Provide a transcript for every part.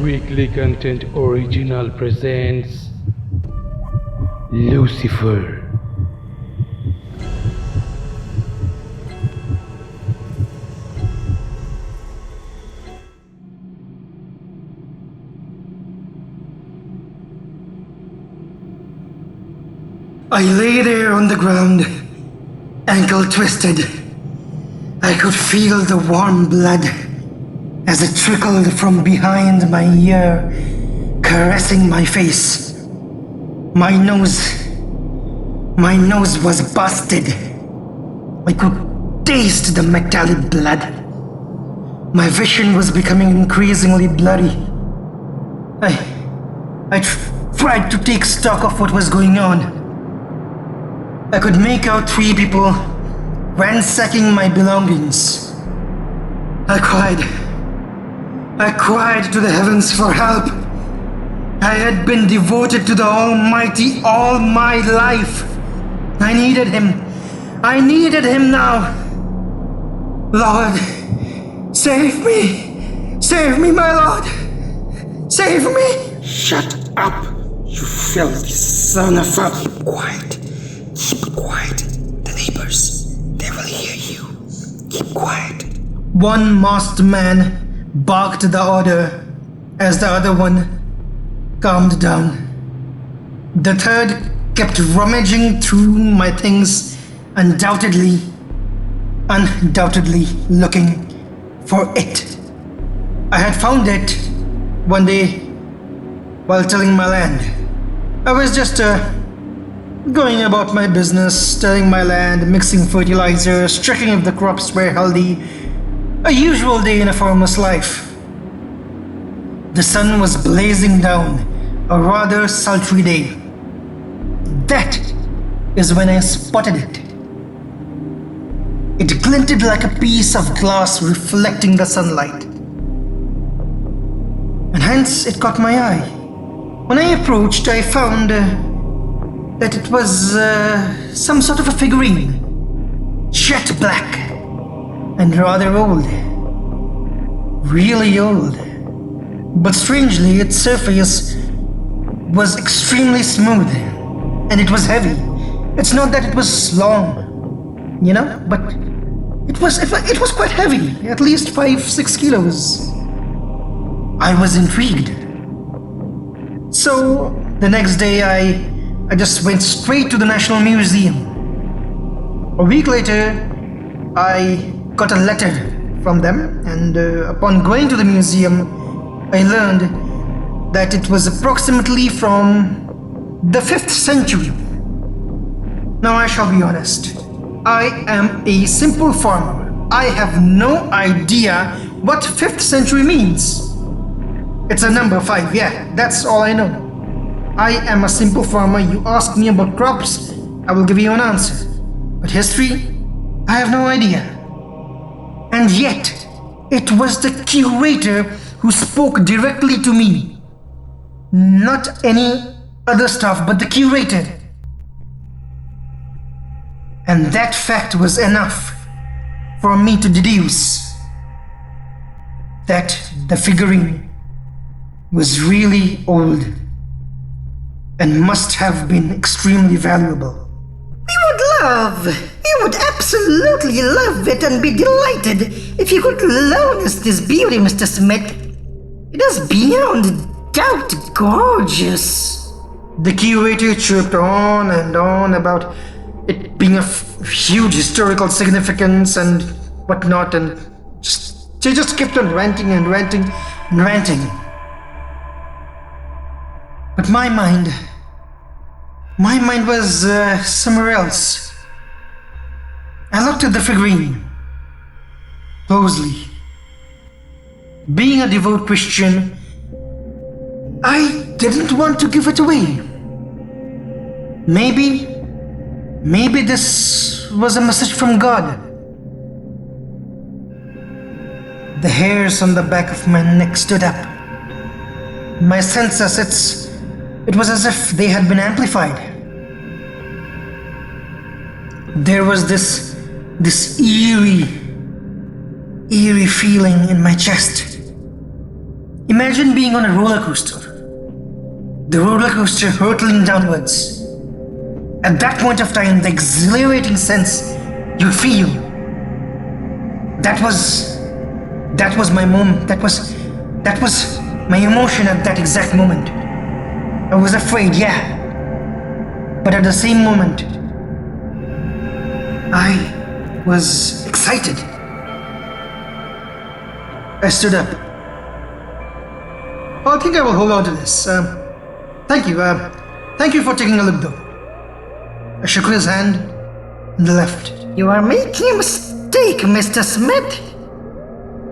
Weekly Content Original presents Lucifer. I lay there on the ground, ankle twisted. I could feel the warm blood as it trickled from behind my ear, caressing my face. My nose was busted. I could taste the metallic blood. My vision was becoming increasingly blurry. I tried to take stock of what was going on. I could make out 3 people ransacking my belongings. I cried to the heavens for help. I had been devoted to the Almighty all my life. I needed Him. I needed Him now. Lord, save me. Save me, my Lord. Save me. Shut up, you filthy son of a... Keep quiet. Keep quiet. The neighbors, they will hear you. Keep quiet. One masked man barked the order as the other one calmed down. The third kept rummaging through my things, undoubtedly looking for it. I had found it one day while tilling my land. I was just going about my business, tilling my land, mixing fertilizers, checking if the crops were healthy. A usual day in a farmer's life. The sun was blazing down, a rather sultry day. That is when I spotted it. It glinted like a piece of glass reflecting the sunlight. And hence it caught my eye. When I approached, I found that it was some sort of a figurine. Jet black. And rather old. Really old. But strangely, its surface was extremely smooth. And it was heavy. It's not that it was long, but it was quite heavy. At least 5-6 kilos. I was intrigued. So, the next day I just went straight to the National Museum. A week later, I got a letter from them, and upon going to the museum, I learned that it was approximately from the 5th century. Now I shall be honest, I am a simple farmer. I have no idea what 5th century means. It's a number 5, yeah, that's all I know. I am a simple farmer. You ask me about crops, I will give you an answer. But history, I have no idea. And yet, it was the curator who spoke directly to me. Not any other stuff, but the curator. And that fact was enough for me to deduce that the figurine was really old and must have been extremely valuable. We would absolutely love it and be delighted if you could loan us this beauty, Mr. Smith. It is beyond doubt gorgeous. The curator chirped on and on about it being of huge historical significance and whatnot, and she just kept on ranting and ranting and ranting. But my mind was somewhere else. I looked at the figurine closely. Being a devout Christian, I didn't want to give it away. Maybe this was a message from God. The hairs on the back of my neck stood up. My senses, it was as if they had been amplified. There was this eerie feeling in my chest. Imagine being on a roller coaster. The roller coaster hurtling downwards. At that point of time, the exhilarating sense you feel. That was my moment. That was my emotion at that exact moment. I was afraid, yeah. But at the same moment, I was excited. I stood up. I think I will hold on to this. Thank you. Thank you for taking a look, though. I shook his hand and left. You are making a mistake, Mr. Smith.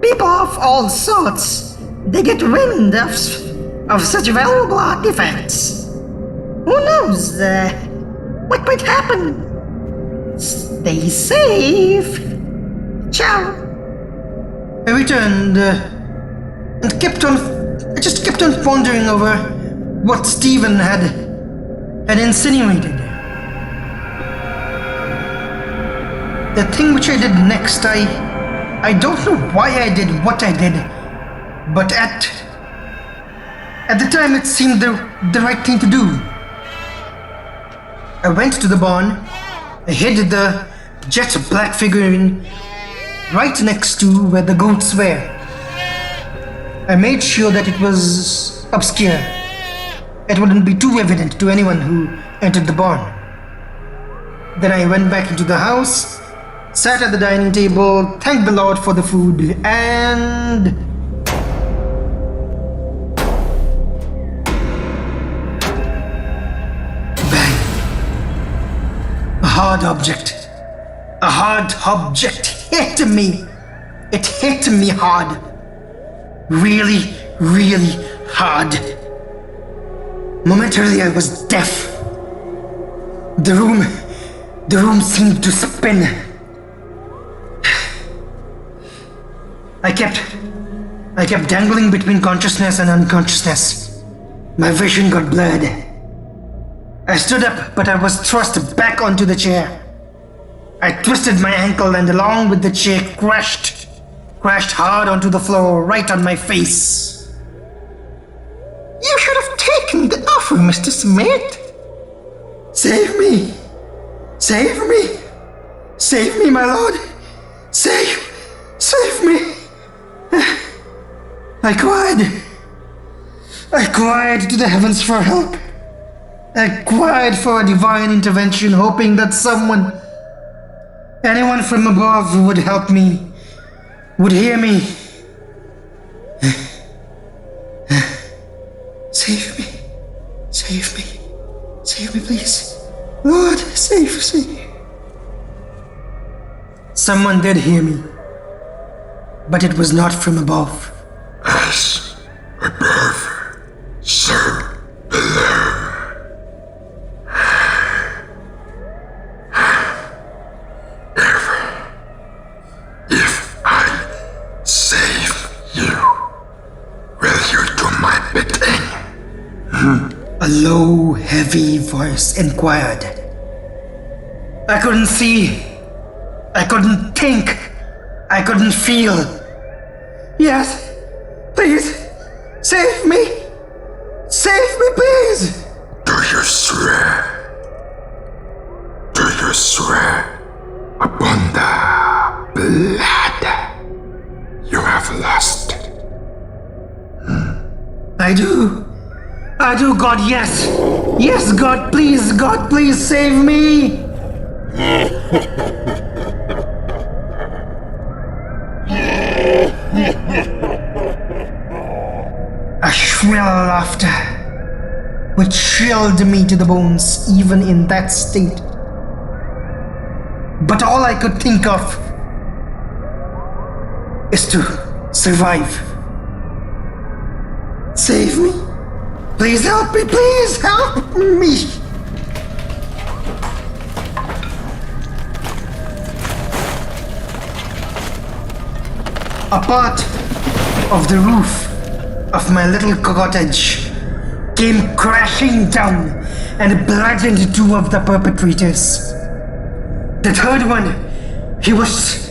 People of all sorts, they get wind of such valuable artifacts. Who knows what might happen? Stay safe. Ciao. I returned and I just kept on pondering over what Stephen had insinuated. The thing which I did next, I don't know why I did what I did, but at the time it seemed the right thing to do. I went to the barn, I hid the jet black figurine right next to where the goats were. I made sure that it was obscure. It wouldn't be too evident to anyone who entered the barn. Then I went back into the house, sat at the dining table, thanked the Lord for the food, and... bang! A hard object hit me. It hit me hard. Really, really hard. Momentarily I was deaf. The room seemed to spin. I kept dangling between consciousness and unconsciousness. My vision got blurred. I stood up, but I was thrust back onto the chair. I twisted my ankle and along with the chair crashed hard onto the floor, right on my face. You should have taken the offer, Mr. Smith. Save me! Save me! Save me, my lord! Save me! I cried to the heavens for help. I cried for a divine intervention, hoping that anyone from above would help me, would hear me. Save me. Save me. Save me, please. Lord, save me. Someone did hear me, but it was not from above. As above, so below. If I save you, will you do my bidding? A low, heavy voice inquired. I couldn't see. I couldn't think. I couldn't feel. Yes, please, save me. Save me, please. Do you swear? Do you swear upon the blood you have lost? I do, God, yes. Yes, God, please, save me. A shrill laughter, which chilled me to the bones, even in that state. But all I could think of is to survive. Save me. Please help me, please help me. A part of the roof of my little cottage came crashing down and bludgeoned two of the perpetrators. The third one, he was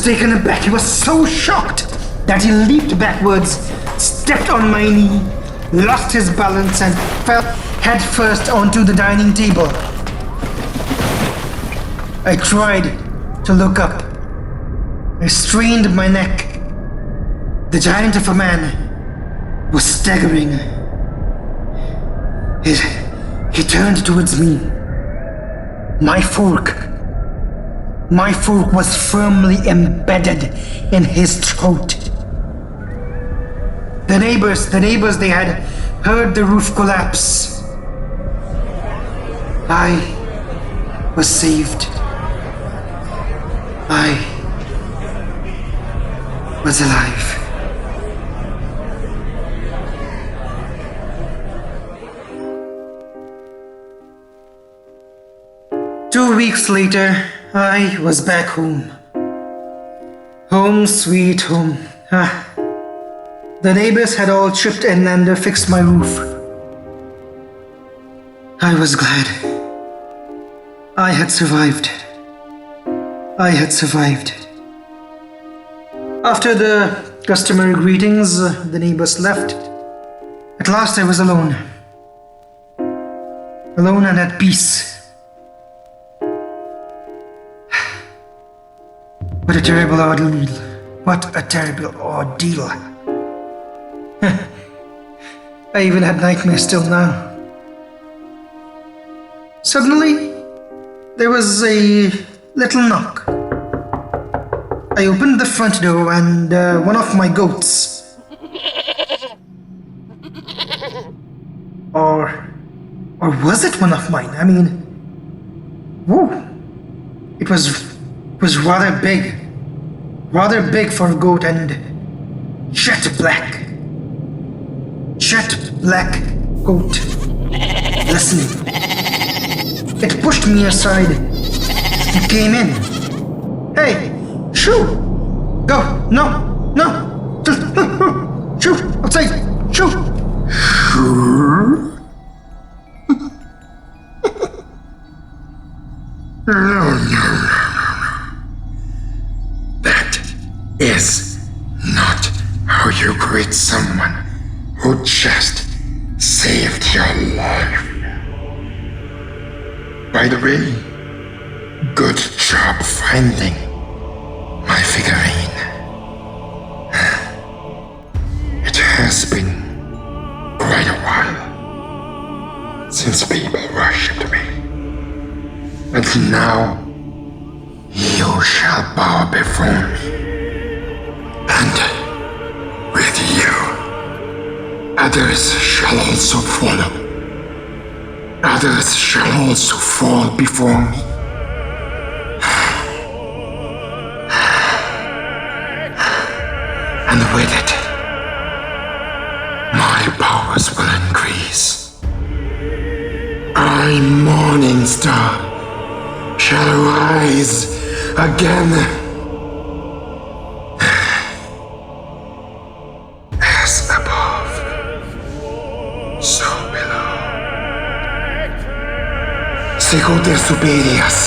taken aback. He was so shocked that he leaped backwards, stepped on my knee, lost his balance, and fell headfirst onto the dining table. I tried to look up. I strained my neck. The giant of a man was staggering. He turned towards me. My fork was firmly embedded in his throat. The neighbors, they had heard the roof collapse. I was saved. I was alive. Two weeks later, I was back home. Home sweet home. The neighbors had all chipped in and fixed my roof. I was glad. I had survived. After the customary greetings, the neighbors left. At last I was alone. Alone and at peace. What a terrible ordeal. What a terrible ordeal. I even had nightmares till now. Suddenly, there was a little knock. I opened the front door and one of my goats, or was it one of mine? I mean, whoa, it was rather big for a goat, and jet black goat, listening. It pushed me aside. It came in. Hey, shoo! Go! No! Shoo! Outside! Shoo! No. That is not how you greet someone who just saved your life. By the way, good job finding my figurine. It has been quite a while since people worshipped me. And now you shall bow before me. And with you, others shall also follow. Others shall also fall before me. And with it, my powers will increase. I, Morning Star, shall rise again. As above, so below. Secuter superias,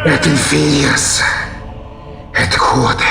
et inferias, et quod